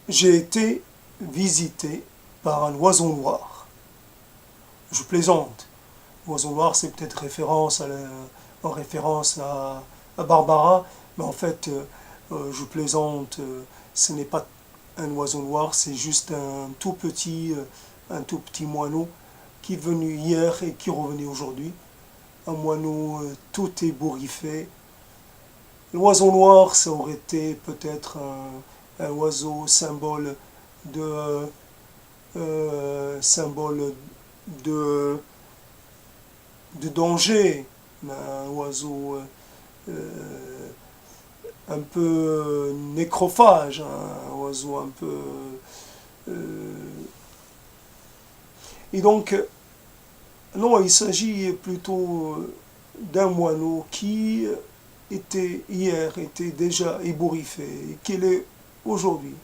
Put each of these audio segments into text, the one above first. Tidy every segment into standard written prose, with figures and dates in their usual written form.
j'ai été visité par un oiseau noir. Je plaisante. L'oiseau noir, c'est peut-être en référence à Barbara, mais en fait, je plaisante. Ce n'est pas un oiseau noir, c'est juste un tout petit moineau qui est venu hier et qui revenait aujourd'hui. Un moineau tout ébouriffé. L'oiseau noir, ça aurait été peut-être un oiseau de, symbole de, de danger, un oiseau un peu nécrophage, un oiseau un peu... euh, et donc, non, il s'agit plutôt d'un moineau qui était déjà ébouriffé, et qu'il est aujourd'hui.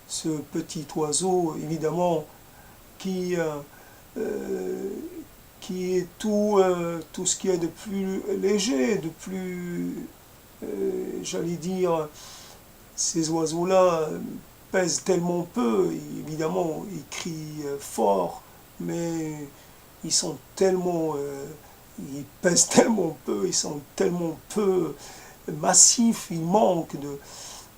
Ce petit oiseau, évidemment, qui, euh, euh, qui est tout ce qu'il y a de plus léger, de plus, j'allais dire, ces oiseaux-là pèsent tellement peu, évidemment, ils crient fort, mais ils sont tellement, ils pèsent tellement peu, ils sont tellement peu massifs, ils manquent de...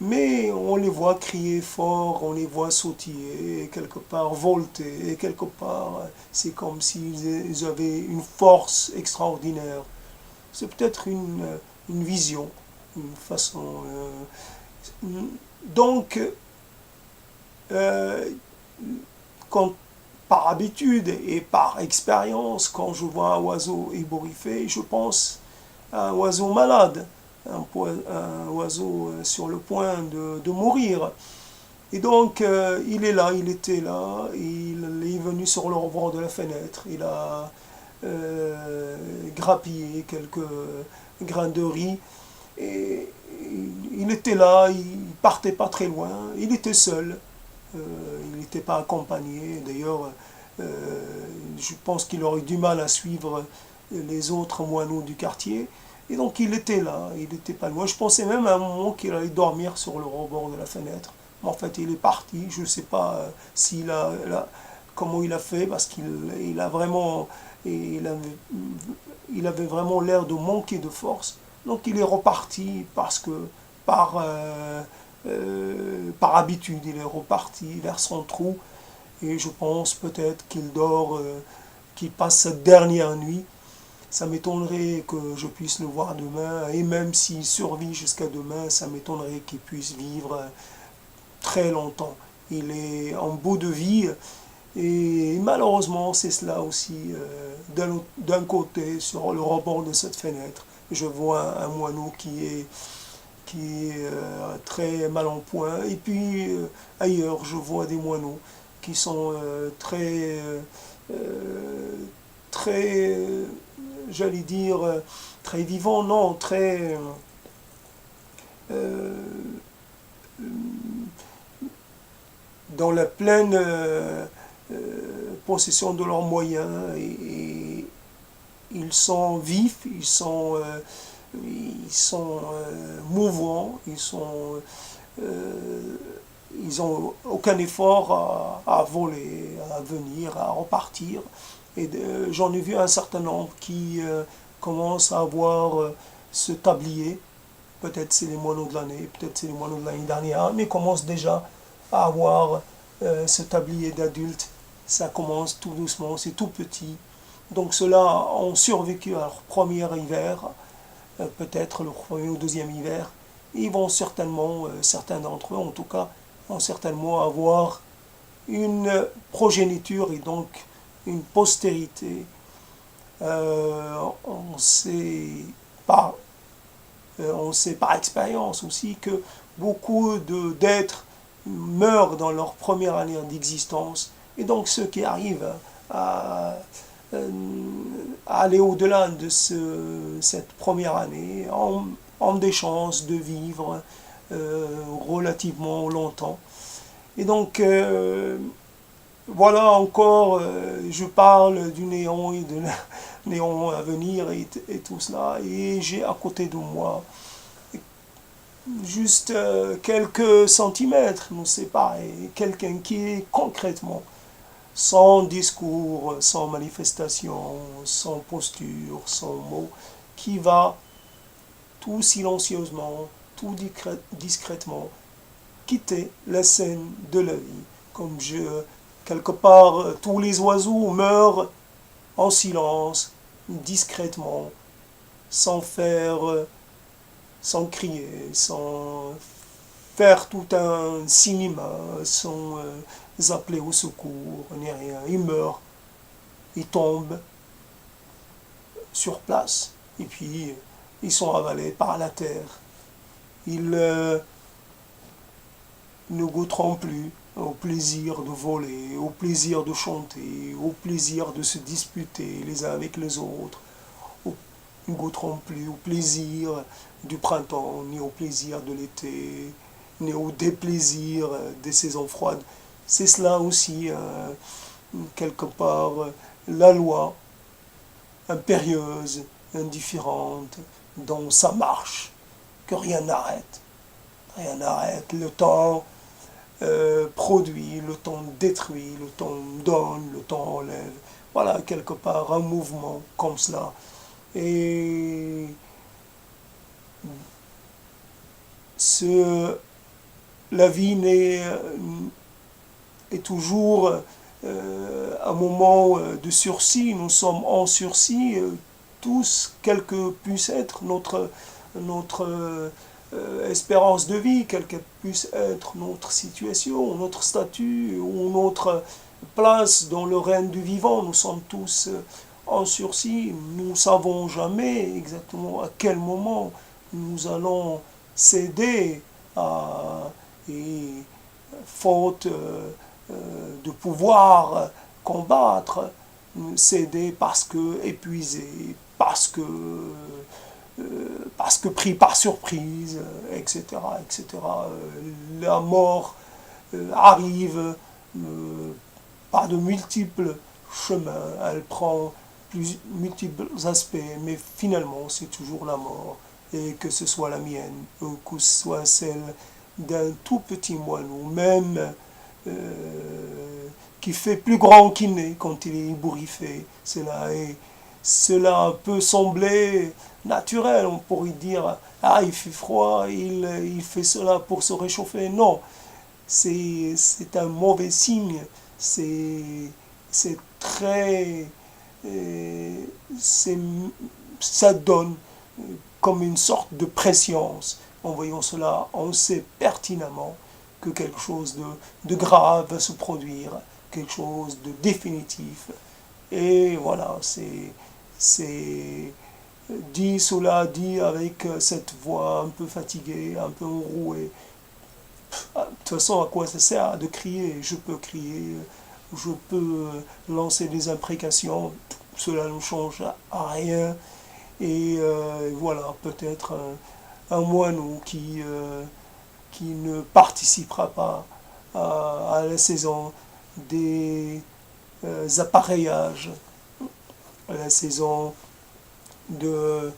Mais on les voit crier fort, on les voit sautiller, et quelque part volter, et quelque part c'est comme s'ils avaient une force extraordinaire. C'est peut-être une vision, une façon... donc, euh, quand, par habitude et par expérience, quand je vois un oiseau ébouriffé, je pense à un oiseau malade, un oiseau sur le point de mourir. Et donc, il était là, il est venu sur le rebord de la fenêtre, il a grappillé quelques grains de riz, et il était là, il partait pas très loin, il était seul, il n'était pas accompagné. D'ailleurs, je pense qu'il aurait du mal à suivre les autres moineaux du quartier. Et donc il était là, il n'était pas loin. Je pensais même à un moment qu'il allait dormir sur le rebord de la fenêtre. Mais en fait, il est parti. Je ne sais pas comment il a fait, parce qu'il a vraiment, il avait vraiment l'air de manquer de force. Donc il est reparti parce que par habitude, il est reparti vers son trou. Et je pense peut-être qu'il dort, qu'il passe cette dernière nuit. Ça m'étonnerait que je puisse le voir demain, et même s'il survit jusqu'à demain, ça m'étonnerait qu'il puisse vivre très longtemps. Il est en bout de vie, et malheureusement, c'est cela aussi. D'un côté, sur le rebord de cette fenêtre, je vois un moineau qui est très mal en point, et puis ailleurs, je vois des moineaux qui sont très, j'allais dire, très vivants, non, très, euh, dans la pleine possession de leurs moyens, et ils sont vifs, ils sont mouvants, euh, ils ont aucun effort à voler, à venir, à repartir. Et j'en ai vu un certain nombre qui commencent à avoir ce tablier. Peut-être c'est les moineaux de l'année, peut-être c'est les moineaux de l'année dernière, mais commencent déjà à avoir ce tablier d'adulte. Ça commence tout doucement, c'est tout petit. Donc ceux-là ont survécu à leur premier hiver, peut-être le premier ou deuxième hiver. Ils vont certainement, certains d'entre eux en tout cas, vont certainement avoir une progéniture, et donc une postérité. On sait par, on sait par expérience aussi que beaucoup d'êtres meurent dans leur première année d'existence, et donc ceux qui arrivent à, euh, à aller au-delà de cette première année ont des chances de vivre relativement longtemps. Et donc, voilà encore, je parle du néant et de la néant à venir, et tout cela, et j'ai à côté de moi juste quelques centimètres nous séparent. Et quelqu'un qui est concrètement, sans discours, sans manifestation, sans posture, sans mots, qui va tout silencieusement, tout discrètement quitter la scène de la vie. Comme quelque part, tous les oiseaux meurent en silence, discrètement, sans faire, sans crier, sans faire tout un cinéma, sans appeler au secours, ni rien. Ils meurent, ils tombent sur place, et puis ils sont avalés par la terre. Ils ne goûteront plus au plaisir de voler, au plaisir de chanter, au plaisir de se disputer les uns avec les autres. Ils ne goûteront plus au plaisir du printemps, ni au plaisir de l'été, ni au déplaisir des saisons froides. C'est cela aussi, quelque part, la loi impérieuse, indifférente, dans sa marche, que rien n'arrête. Rien n'arrête. Le temps produit, le temps détruit, le temps donne, le temps enlève. Voilà, quelque part, un mouvement comme cela. Et la vie est toujours un moment de sursis. Nous sommes en sursis, tous, quelle que puisse être notre espérance de vie, quelle que puisse être notre situation, notre statut ou notre place dans le règne du vivant. Nous sommes tous en sursis. Nous ne savons jamais exactement à quel moment nous allons céder et faute de pouvoir combattre, céder parce que épuisé, parce que pris par surprise, etc., etc. La mort arrive par de multiples chemins, elle prend multiples aspects, mais finalement c'est toujours la mort. Et que ce soit la mienne, ou que ce soit celle d'un tout petit moineau, même qui fait plus grand qu'il n'est quand il est ébouriffé. Cela peut sembler naturel, on pourrait dire, ah il fait froid, il fait cela pour se réchauffer. Non, c'est un mauvais signe, c'est très... ça donne comme une sorte de préscience. En voyant cela, on sait pertinemment que quelque chose de grave va se produire, quelque chose de définitif. Et voilà, c'est dit cela, dit avec cette voix un peu fatiguée, un peu enrouée. De toute façon, à quoi ça sert de crier? Je peux crier, je peux lancer des imprécations, cela ne change à rien. Et voilà, peut-être un moineau qui ne participera pas à la saison des appareillages, à la saison de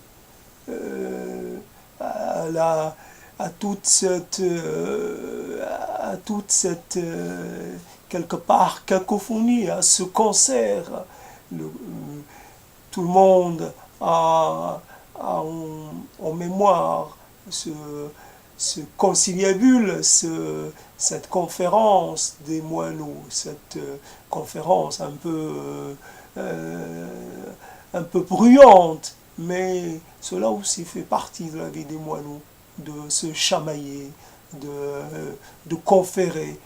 à, la, à toute cette quelque part cacophonie, à ce concert. Le, tout le monde en mémoire ce conciliabule, cette conférence des moineaux, cette conférence un peu bruyante, mais cela aussi fait partie de la vie des moineaux, de se chamailler, conférer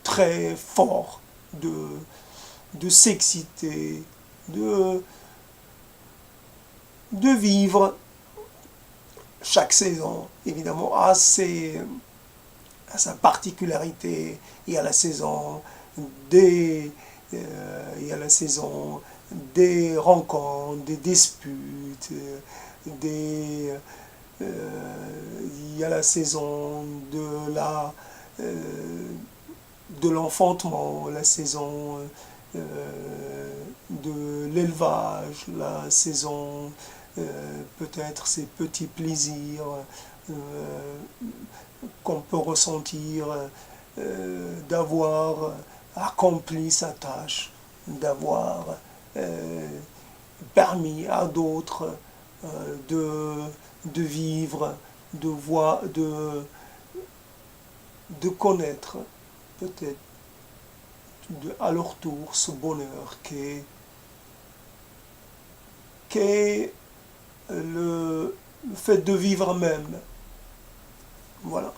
très fort, de s'exciter, de, de vivre. Chaque saison, évidemment, a sa particularité. Il y a la saison il y a la saison des rencontres, des disputes, il y a la saison de l'enfantement, la saison de l'élevage, la saison peut-être ces petits plaisirs qu'on peut ressentir, d'avoir accompli sa tâche, d'avoir permis à d'autres de vivre, de voir, de connaître peut-être à leur tour ce bonheur qu'est le fait de vivre même. Voilà.